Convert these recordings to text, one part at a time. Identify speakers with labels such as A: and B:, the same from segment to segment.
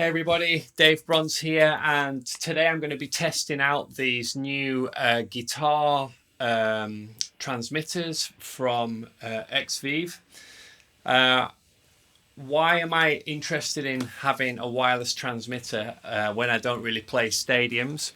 A: Hey everybody, Dave Brons here, and today I'm going to be testing out these new guitar transmitters from XVIVE. Why am I interested in having a wireless transmitter when I don't really play stadiums?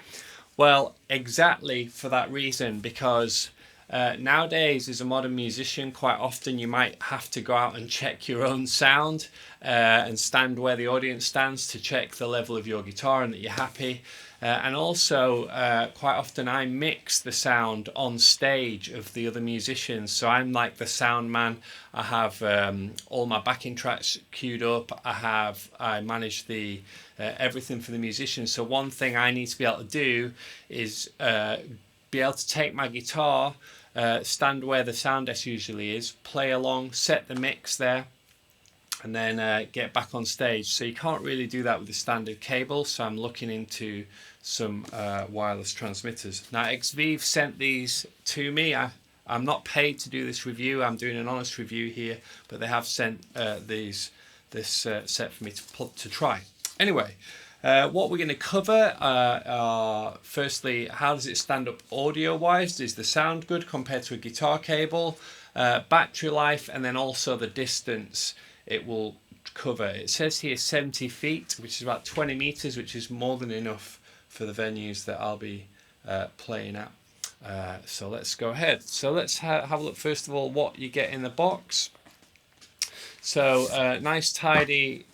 A: Well, exactly for that reason, because nowadays as a modern musician, quite often you might have to go out and check your own sound and stand where the audience stands to check the level of your guitar and that you're happy. And also quite often I mix the sound on stage of the other musicians, so I'm like the sound man. I have all my backing tracks queued up. I manage the everything for the musicians. So one thing I need to be able to do is be able to take my guitar, stand where the sound desk usually is, play along, set the mix there, and then get back on stage. So you can't really do that with the standard cable, so I'm looking into some wireless transmitters. Now XVIVE sent these to me. I'm not paid to do this review, I'm doing an honest review here, but they have sent this set for me to try. Anyway, what we're going to cover are firstly, how does it stand up audio wise? Is the sound good compared to a guitar cable? Battery life, and then also the distance it will cover. It says here 70 feet, which is about 20 meters, which is more than enough for the venues that I'll be playing at. So let's go ahead. So let's have a look first of all what you get in the box. So nice tidy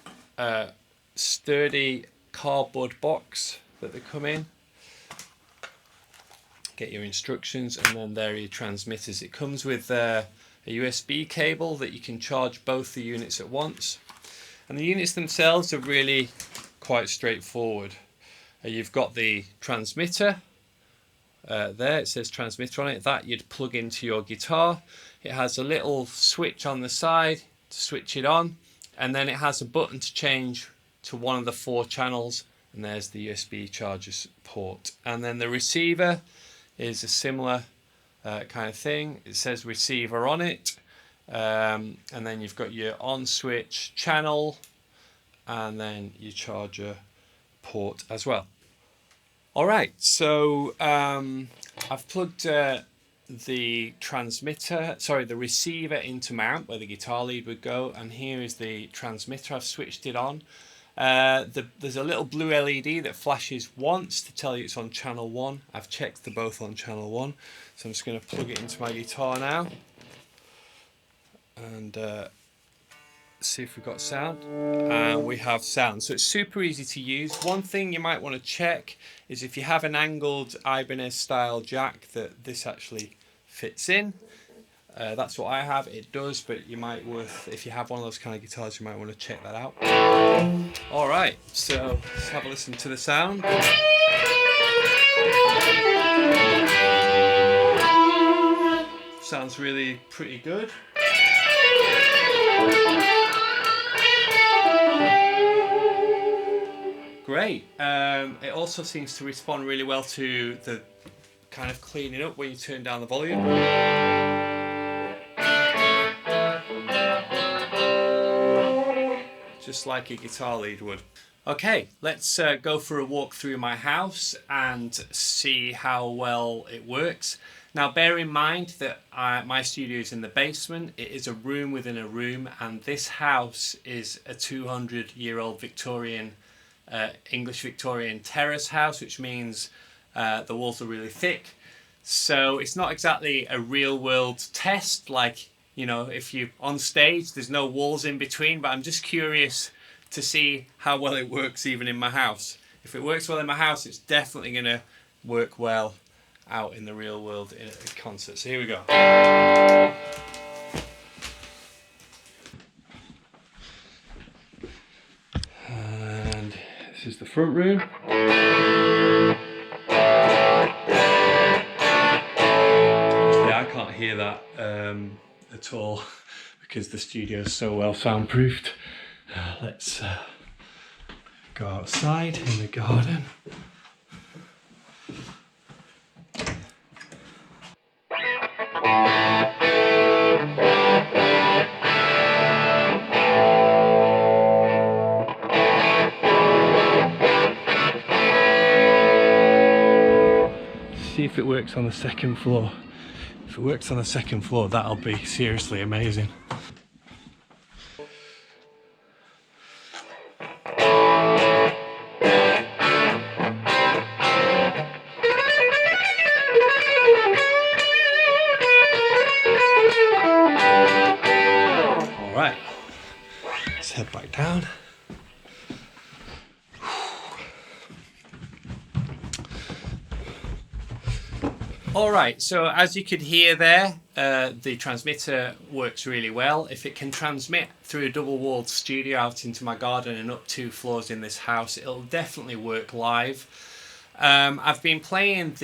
A: sturdy cardboard box that they come in. Get your instructions, and then there are your transmitters. It comes with a USB cable that you can charge both the units at once, and the units themselves are really quite straightforward. You've got the transmitter there, it says transmitter on it, that you'd plug into your guitar. It has a little switch on the side to switch it on, and then it has a button to change to one of the 4 channels, and there's the USB charger port. And then the receiver is a similar kind of thing. It says receiver on it, and then you've got your on switch channel, and then your charger port as well. Alright, so I've plugged the receiver into my amp where the guitar lead would go, and here is the transmitter. I've switched it on. There's a little blue LED that flashes once to tell you it's on channel 1. I've checked they're both on channel 1, so I'm just going to plug it into my guitar now and see if we've got sound. And we have sound, so it's super easy to use. One thing you might want to check is if you have an angled Ibanez style jack that this actually fits in. That's what I have. It does, but you might if you have one of those kind of guitars, you might want to check that out. Alright, so let's have a listen to the sound. Sounds really pretty good. Great. It also seems to respond really well to the kind of cleaning up when you turn down the volume. Just like a guitar lead would. Okay, let's go for a walk through my house and see how well it works. Now bear in mind that my studio is in the basement. It is a room within a room, and this house is a 200-year-old Victorian, English Victorian terrace house, which means the walls are really thick. So it's not exactly a real world test like, you know, if you're on stage, there's no walls in between, but I'm just curious to see how well it works even in my house. If it works well in my house, it's definitely going to work well out in the real world in a concert. So here we go. And this is the front room. Obviously I can't hear that at all because the studio is so well soundproofed. Let's go outside in the garden. if it works on the second floor. If it works on the second floor, that'll be seriously amazing. All right, let's head back down. Alright, so as you could hear there, the transmitter works really well. If it can transmit through a double-walled studio out into my garden and up 2 floors in this house, it'll definitely work live. I've been playing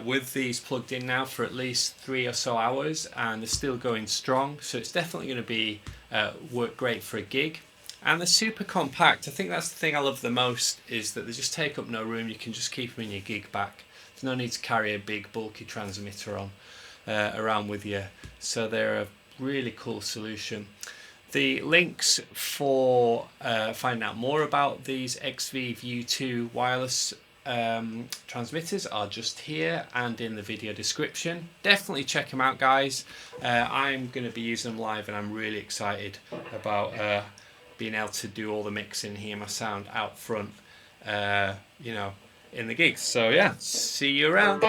A: with these plugged in now for at least 3 or so hours, and they're still going strong, so it's definitely going to be work great for a gig. And they're super compact. I think that's the thing I love the most, is that they just take up no room. You can just keep them in your gig bag. There's no need to carry a big bulky transmitter on around with you, so they're a really cool solution. The links for finding out more about these XVIVE U2 wireless transmitters are just here and in the video description. Definitely check them out, guys. I'm going to be using them live, and I'm really excited about being able to do all the mixing, hear my sound out front, you know, in the gigs. So yeah, see you around.